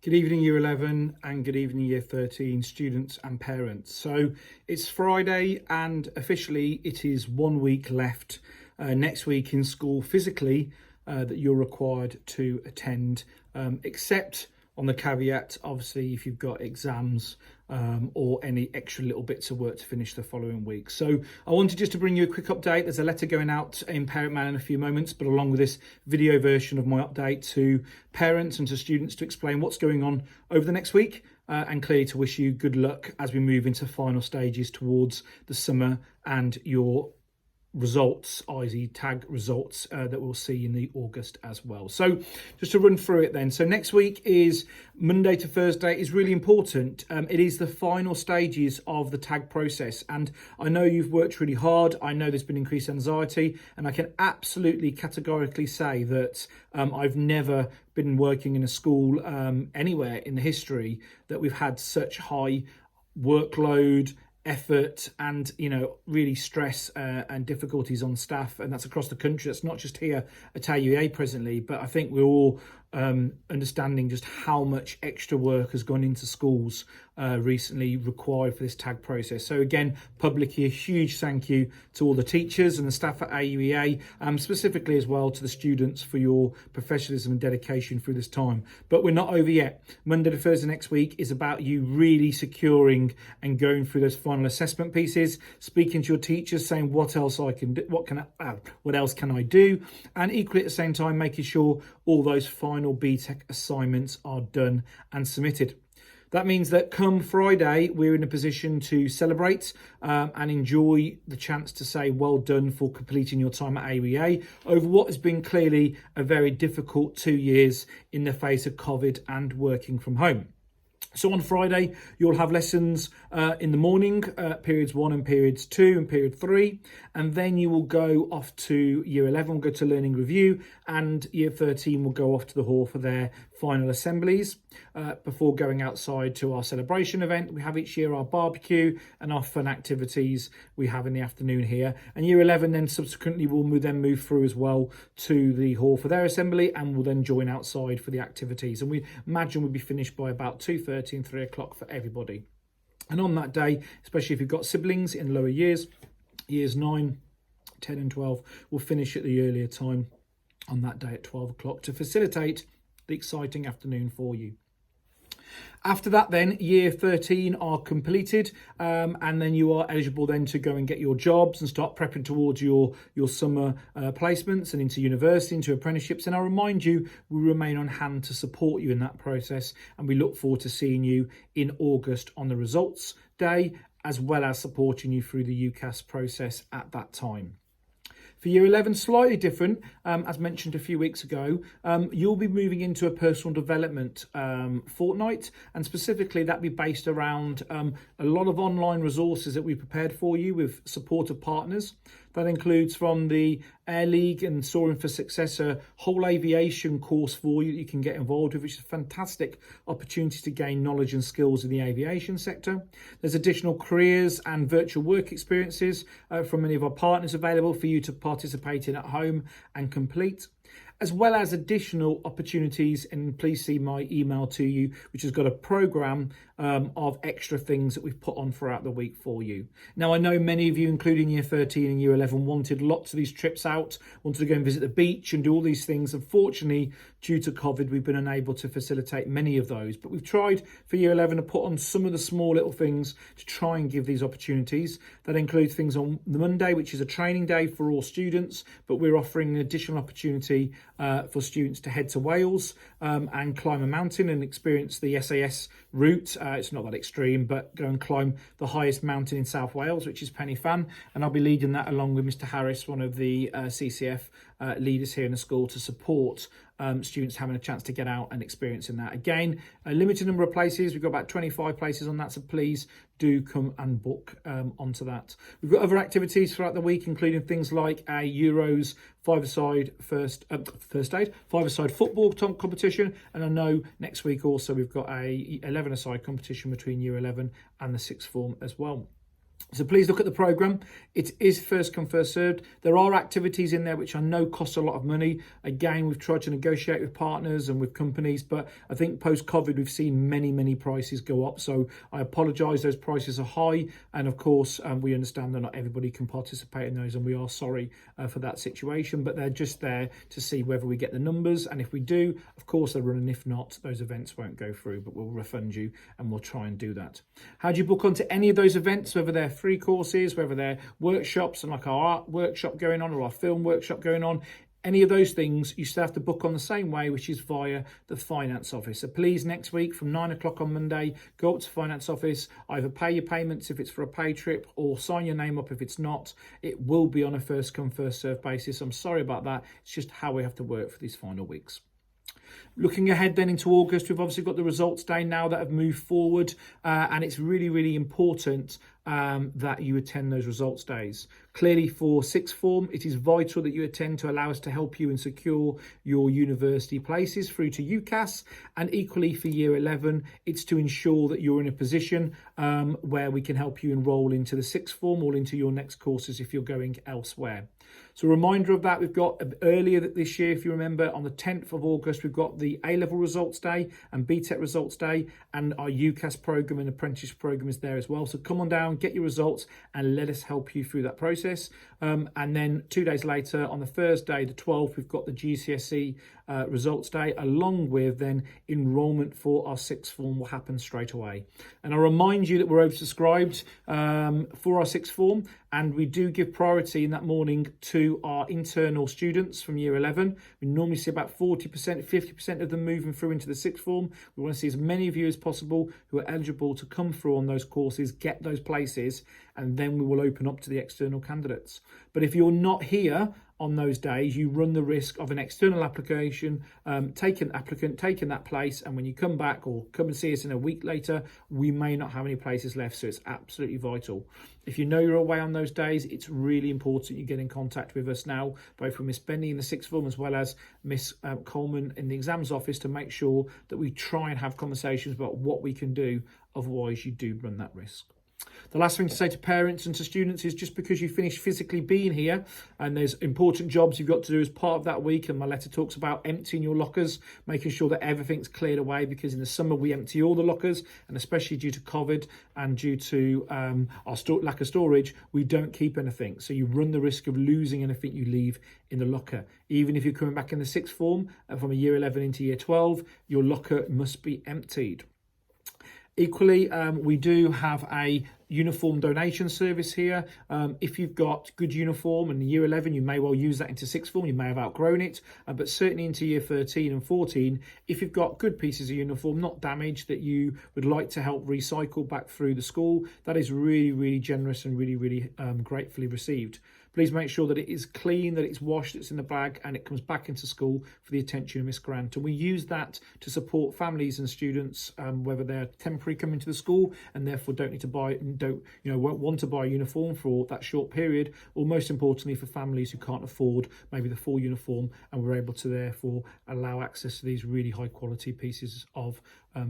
Good evening, Year 11, and good evening, Year 13 students and parents. So it's Friday, and officially it is 1 week left next week in school physically that you're required to attend, except on the caveat, obviously, if you've got exams or any extra little bits of work to finish the following week. So I wanted just to bring you a quick update. There's a letter going out in Parent Man in a few moments, but along with this video version of my update to parents and to students to explain what's going on over the next week and clearly to wish you good luck as we move into final stages towards the summer and your results, i.e. tag results that we'll see in the August as well. So just to run through it then. So next week is Monday to Thursday is really important. It is the final stages of the tag process. And I know you've worked really hard. I know there's been increased anxiety, and I can absolutely categorically say that I've never been working in a school anywhere in the history that we've had such high workload, effort and really stress and difficulties on staff, and that's across the country. That's not just here at AUEA presently, but I think we're all understanding just how much extra work has gone into schools recently required for this tag process. So again, publicly a huge thank you to all the teachers and the staff at AUEA, specifically as well to the students for your professionalism and dedication through this time. But we're not over yet. Monday to Thursday next week is about you really securing and going through those final assessment pieces, speaking to your teachers, saying what else I can do, what else can I do, and equally at the same time making sure all those final BTEC assignments are done and submitted. That means that come Friday, we're in a position to celebrate and enjoy the chance to say well done for completing your time at AUEA over what has been clearly a very difficult 2 years in the face of COVID and working from home. So on Friday, you'll have lessons in the morning, periods 1 and periods 2 and period 3. And then you will go off to Year 11, will go to Learning Review, and Year 13 will go off to the hall for their final assemblies before going outside to our celebration event. We have each year our barbecue and our fun activities we have in the afternoon here. And Year 11 then subsequently will move through as well to the hall for their assembly, and will then join outside for the activities. And we imagine we'll be finished by about 2:30 and 3 o'clock for everybody. And on that day, especially if you've got siblings in lower years, years 9, 10 and 12, will finish at the earlier time on that day at 12 o'clock to facilitate the exciting afternoon for you. After that then, Year 13 are completed, and then you are eligible then to go and get your jobs and start prepping towards your summer placements and into university, into apprenticeships. And I remind you, we remain on hand to support you in that process, and we look forward to seeing you in August on the results day, as well as supporting you through the UCAS process at that time. For Year 11, slightly different, as mentioned a few weeks ago, you'll be moving into a personal development fortnight, and specifically that be based around a lot of online resources that we've prepared for you with supportive partners. That includes from the Air League and Soaring for Success, a whole aviation course for you that you can get involved with, which is a fantastic opportunity to gain knowledge and skills in the aviation sector. There's additional careers and virtual work experiences from many of our partners available for you to participate in at home and complete, as well as additional opportunities. And please see my email to you, which has got a program of extra things that we've put on throughout the week for you. Now, I know many of you, including Year 13 and Year 11, wanted lots of these trips out, wanted to go and visit the beach and do all these things. Unfortunately, due to COVID, we've been unable to facilitate many of those, but we've tried for Year 11 to put on some of the small little things to try and give these opportunities. That includes things on the Monday, which is a training day for all students, but we're offering an additional opportunity for students to head to Wales and climb a mountain and experience the SAS route. It's not that extreme, but go and climb the highest mountain in South Wales, which is Pen y Fan, and I'll be leading that along with Mr. Harris, one of the CCF leaders here in the school, to support students having a chance to get out and experiencing that. Again, a limited number of places. We've got about 25 places on that, so please do come and book onto that. We've got other activities throughout the week, including things like a Euros five-a-side five-a-side football competition, and I know next week also we've got a 11-a-side competition between Year 11 and the sixth form as well. So please look at the programme. It is first come, first served. There are activities in there which I know cost a lot of money. Again, we've tried to negotiate with partners and with companies, but I think post-COVID, we've seen many prices go up. So I apologise, those prices are high. And of course, we understand that not everybody can participate in those, and we are sorry for that situation, but they're just there to see whether we get the numbers. And if we do, of course, they're running. If not, those events won't go through, but we'll refund you and we'll try and do that. How do you book onto any of those events, whether they're free courses, whether they're workshops and like our art workshop going on or our film workshop going on? Any of those things, you still have to book on the same way, which is via the finance office. So please, next week from 9 o'clock on Monday, go up to finance office, either pay your payments if it's for a pay trip or sign your name up if it's not. It will be on a first come, first served basis. I'm sorry about that. It's just how we have to work for these final weeks. Looking ahead then into August, we've obviously got the results day now that have moved forward, and it's really important that you attend those results days. Clearly for sixth form, it is vital that you attend to allow us to help you and secure your university places through to UCAS, and equally for year 11, it's to ensure that you're in a position where we can help you enrol into the sixth form or into your next courses if you're going elsewhere. So a reminder of that, we've got earlier this year, if you remember, on the 10th of August, we've got the A-level results day and BTEC results day, and our UCAS program and apprentice program is there as well. So come on down, get your results and let us help you through that process. And then 2 days later, on the Thursday, the 12th, we've got the GCSE results day, along with then enrolment for our sixth form will happen straight away. And I remind you that we're oversubscribed for our sixth form, and we do give priority in that morning to our internal students from year 11. We normally see about 40%, 50% of them moving through into the sixth form. We want to see as many of you as possible who are eligible to come through on those courses, get those places, and then we will open up to the external candidates. But if you're not here on those days, you run the risk of an external application, taking that place, and when you come back or come and see us in a week later, we may not have any places left. So it's absolutely vital. If you know you're away on those days, it's really important you get in contact with us now, both with Miss Benny in the sixth form as well as Miss Coleman in the exams office, to make sure that we try and have conversations about what we can do. Otherwise, you do run that risk. The last thing to say to parents and to students is, just because you finish physically being here and there's important jobs you've got to do as part of that week, and my letter talks about emptying your lockers, making sure that everything's cleared away, because in the summer we empty all the lockers, and especially due to COVID and due to our lack of storage, we don't keep anything. So you run the risk of losing anything you leave in the locker. Even if you're coming back in the sixth form from a year 11 into year 12, your locker must be emptied. Equally, we do have a uniform donation service here. If you've got good uniform in year 11, you may well use that into sixth form. You may have outgrown it, but certainly into year 13 and 14, if you've got good pieces of uniform, not damaged, that you would like to help recycle back through the school, that is really generous and really gratefully received. Please make sure that it is clean, that it's washed, it's in the bag, and it comes back into school for the attention of Miss Grant. And we use that to support families and students, whether they're temporary coming to the school and therefore won't want to buy a uniform for that short period, or most importantly for families who can't afford maybe the full uniform, and we're able to therefore allow access to these really high quality pieces of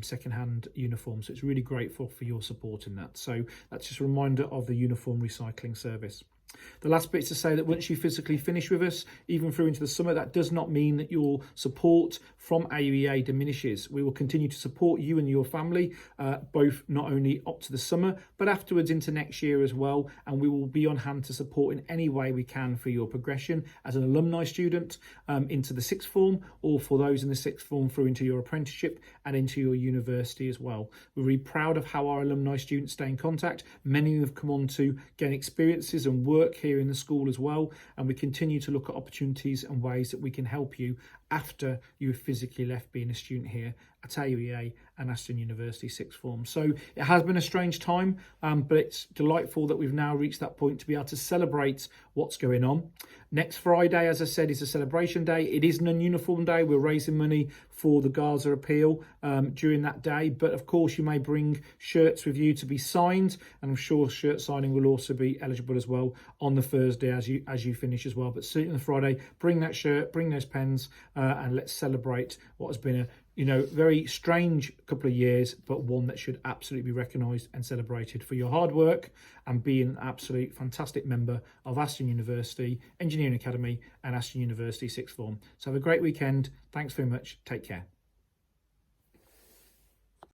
second-hand uniforms. So it's really grateful for your support in that. So that's just a reminder of the uniform recycling service. The last bit is to say that once you physically finish with us, even through into the summer, that does not mean that your support from AUEA diminishes. We will continue to support you and your family, both not only up to the summer, but afterwards into next year as well. And we will be on hand to support in any way we can for your progression as an alumni student into the sixth form, or for those in the sixth form through into your apprenticeship and into your university as well. We're really proud of how our alumni students stay in contact. Many have come on to gain experiences and work here in the school as well, and we continue to look at opportunities and ways that we can help you after you have physically left being a student here at AUEA and Aston University sixth form. So it has been a strange time, but it's delightful that we've now reached that point to be able to celebrate what's going on. Next Friday, as I said, is a celebration day. It is non-uniform day. We're raising money for the Gaza appeal during that day, but of course you may bring shirts with you to be signed, and I'm sure shirt signing will also be eligible as well on the Thursday as you finish as well. But certainly on the Friday, bring that shirt, bring those pens, and let's celebrate what has been a very strange couple of years, but one that should absolutely be recognised and celebrated for your hard work and being an absolute fantastic member of Aston University Engineering Academy and Aston University Sixth Form. So have a great weekend. Thanks very much. Take care.